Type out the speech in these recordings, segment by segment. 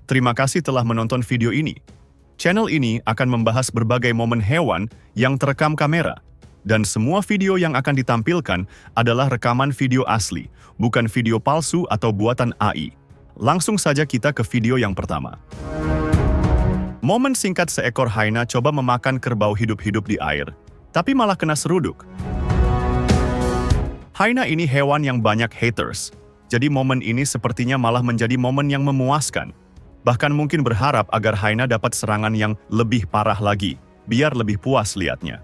Terima kasih telah menonton video ini. Channel ini akan membahas berbagai momen hewan yang terekam kamera. Dan semua video yang akan ditampilkan adalah rekaman video asli, bukan video palsu atau buatan AI. Langsung saja kita ke video yang pertama. Momen singkat seekor hyena coba memakan kerbau hidup-hidup di air, tapi malah kena seruduk. Hyena ini hewan yang banyak haters, jadi momen ini sepertinya malah menjadi momen yang memuaskan. Bahkan mungkin berharap agar hyena dapat serangan yang lebih parah lagi, biar lebih puas lihatnya.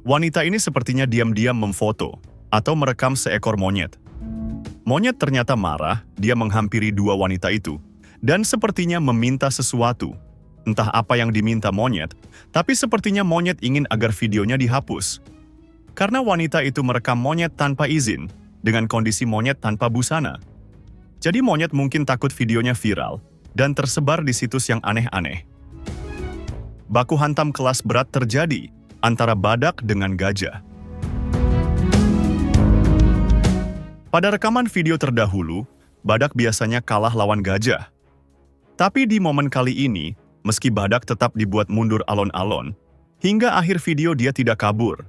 Wanita ini sepertinya diam-diam memfoto atau merekam seekor monyet. Monyet ternyata marah, dia menghampiri dua wanita itu, dan sepertinya meminta sesuatu. Entah apa yang diminta monyet, tapi sepertinya monyet ingin agar videonya dihapus. Karena wanita itu merekam monyet tanpa izin, dengan kondisi monyet tanpa busana. Jadi monyet mungkin takut videonya viral, dan tersebar di situs yang aneh-aneh. Baku hantam kelas berat terjadi antara badak dengan gajah. Pada rekaman video terdahulu, badak biasanya kalah lawan gajah. Tapi di momen kali ini, meski badak tetap dibuat mundur alon-alon, hingga akhir video dia tidak kabur.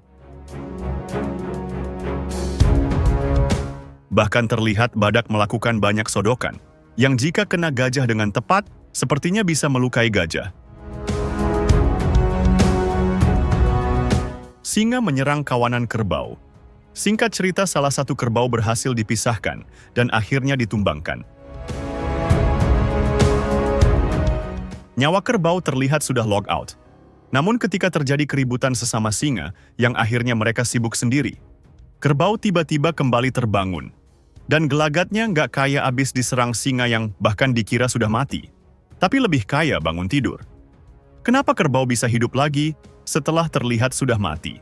Bahkan terlihat badak melakukan banyak sodokan, yang jika kena gajah dengan tepat, sepertinya bisa melukai gajah. Singa menyerang kawanan kerbau. Singkat cerita, salah satu kerbau berhasil dipisahkan dan akhirnya ditumbangkan. Nyawa kerbau terlihat sudah log out. Namun ketika terjadi keributan sesama singa yang akhirnya mereka sibuk sendiri, kerbau tiba-tiba kembali terbangun. Dan gelagatnya nggak kaya abis diserang singa yang bahkan dikira sudah mati, tapi lebih kaya bangun tidur. Kenapa kerbau bisa hidup lagi setelah terlihat sudah mati?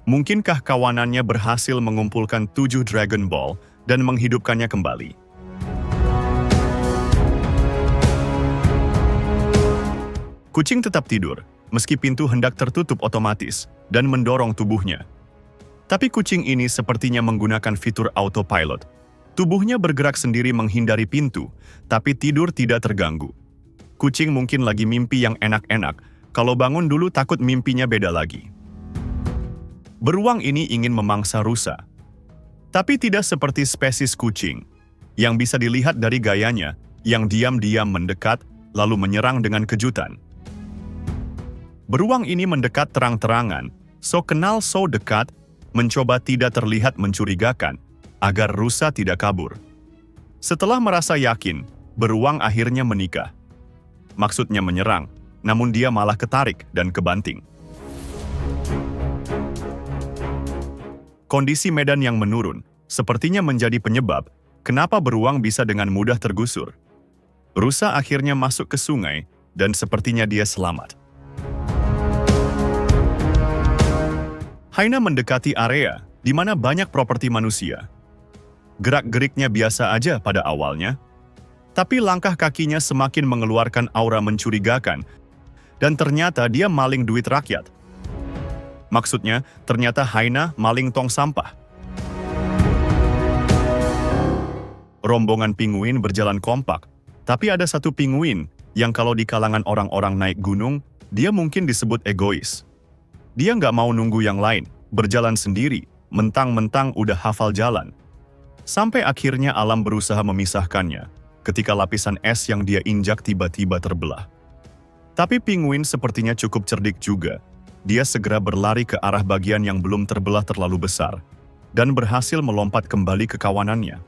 Mungkinkah kawanannya berhasil mengumpulkan 7 Dragon Ball dan menghidupkannya kembali? Kucing tetap tidur, meski pintu hendak tertutup otomatis dan mendorong tubuhnya. Tapi kucing ini sepertinya menggunakan fitur autopilot. Tubuhnya bergerak sendiri menghindari pintu, tapi tidur tidak terganggu. Kucing mungkin lagi mimpi yang enak-enak, kalau bangun dulu takut mimpinya beda lagi. Beruang ini ingin memangsa rusa. Tapi tidak seperti spesies kucing, yang bisa dilihat dari gayanya, yang diam-diam mendekat, lalu menyerang dengan kejutan. Beruang ini mendekat terang-terangan, so kenal so dekat, mencoba tidak terlihat mencurigakan, agar rusa tidak kabur. Setelah merasa yakin, beruang akhirnya menikah. Maksudnya menyerang, namun dia malah ketarik dan kebanting. Kondisi medan yang menurun sepertinya menjadi penyebab kenapa beruang bisa dengan mudah tergusur. Rusa akhirnya masuk ke sungai dan sepertinya dia selamat. Hyena mendekati area di mana banyak properti manusia. Gerak-geriknya biasa aja pada awalnya, tapi langkah kakinya semakin mengeluarkan aura mencurigakan, dan ternyata dia maling duit rakyat. Maksudnya, ternyata hyena maling tong sampah. Rombongan pinguin berjalan kompak, tapi ada satu pinguin yang kalau di kalangan orang-orang naik gunung, dia mungkin disebut egois. Dia nggak mau nunggu yang lain, berjalan sendiri, mentang-mentang udah hafal jalan. Sampai akhirnya alam berusaha memisahkannya, ketika lapisan es yang dia injak tiba-tiba terbelah. Tapi pinguin sepertinya cukup cerdik juga. Dia segera berlari ke arah bagian yang belum terbelah terlalu besar, dan berhasil melompat kembali ke kawanannya.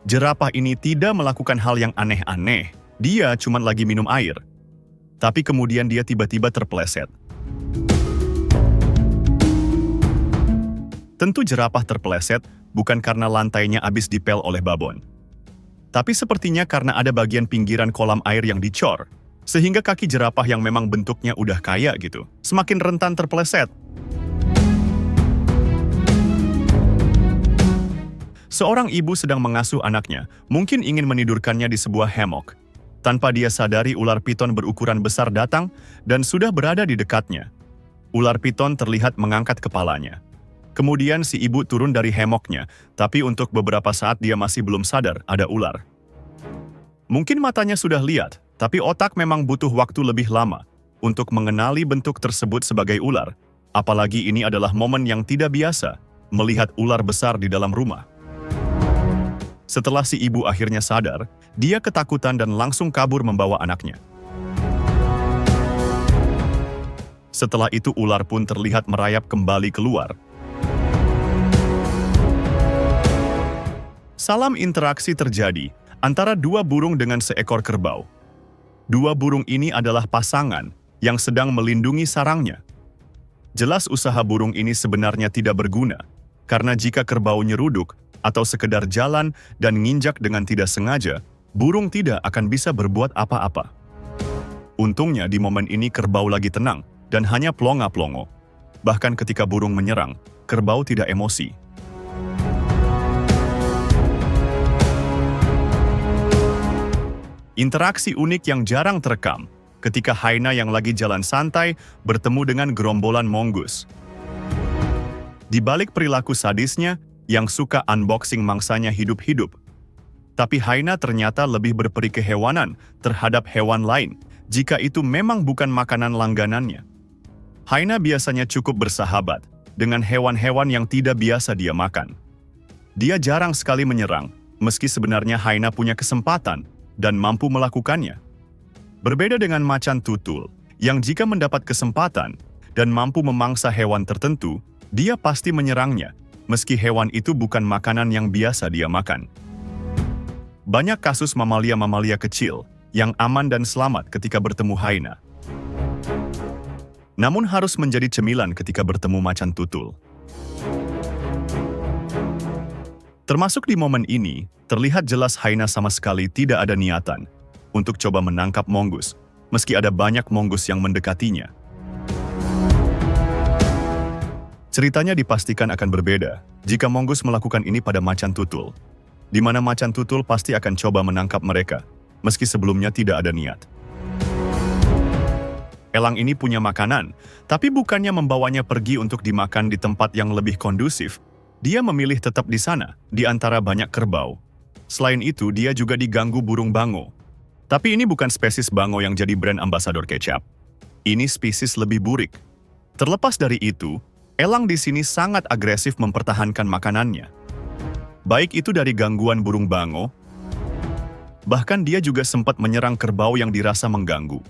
Jerapah ini tidak melakukan hal yang aneh-aneh, dia cuma lagi minum air. Tapi kemudian dia tiba-tiba terpeleset. Tentu jerapah terpeleset bukan karena lantainya habis dipel oleh babon. Tapi sepertinya karena ada bagian pinggiran kolam air yang dicor, sehingga kaki jerapah yang memang bentuknya udah kaya gitu, semakin rentan terpeleset. Seorang ibu sedang mengasuh anaknya, mungkin ingin menidurkannya di sebuah hammock. Tanpa dia sadari, ular piton berukuran besar datang dan sudah berada di dekatnya. Ular piton terlihat mengangkat kepalanya. Kemudian si ibu turun dari hemoknya, tapi untuk beberapa saat dia masih belum sadar ada ular. Mungkin matanya sudah lihat, tapi otak memang butuh waktu lebih lama untuk mengenali bentuk tersebut sebagai ular. Apalagi ini adalah momen yang tidak biasa, melihat ular besar di dalam rumah. Setelah si ibu akhirnya sadar, dia ketakutan dan langsung kabur membawa anaknya. Setelah itu ular pun terlihat merayap kembali keluar. Salam interaksi terjadi antara dua burung dengan seekor kerbau. Dua burung ini adalah pasangan yang sedang melindungi sarangnya. Jelas usaha burung ini sebenarnya tidak berguna, karena jika kerbau nyeruduk atau sekedar jalan dan nginjak dengan tidak sengaja, burung tidak akan bisa berbuat apa-apa. Untungnya di momen ini kerbau lagi tenang dan hanya plonga-plongo. Bahkan ketika burung menyerang, kerbau tidak emosi. Interaksi unik yang jarang terekam ketika hyena yang lagi jalan santai bertemu dengan gerombolan mongoose. Di balik perilaku sadisnya yang suka unboxing mangsanya hidup-hidup, tapi hyena ternyata lebih berperi kehewanan terhadap hewan lain jika itu memang bukan makanan langganannya. Hyena biasanya cukup bersahabat dengan hewan-hewan yang tidak biasa dia makan. Dia jarang sekali menyerang, meski sebenarnya hyena punya kesempatan dan mampu melakukannya. Berbeda dengan macan tutul, yang jika mendapat kesempatan dan mampu memangsa hewan tertentu, dia pasti menyerangnya, meski hewan itu bukan makanan yang biasa dia makan. Banyak kasus mamalia-mamalia kecil yang aman dan selamat ketika bertemu hyena. Namun harus menjadi cemilan ketika bertemu macan tutul. Termasuk di momen ini, terlihat jelas hyena sama sekali tidak ada niatan untuk coba menangkap mongoose, meski ada banyak mongoose yang mendekatinya. Ceritanya dipastikan akan berbeda jika mongoose melakukan ini pada macan tutul, di mana macan tutul pasti akan coba menangkap mereka, meski sebelumnya tidak ada niat. Elang ini punya makanan, tapi bukannya membawanya pergi untuk dimakan di tempat yang lebih kondusif. Dia memilih tetap di sana, di antara banyak kerbau. Selain itu, dia juga diganggu burung bango. Tapi ini bukan spesies bango yang jadi brand ambasador kecap. Ini spesies lebih burik. Terlepas dari itu, elang di sini sangat agresif mempertahankan makanannya. Baik itu dari gangguan burung bango, bahkan dia juga sempat menyerang kerbau yang dirasa mengganggu.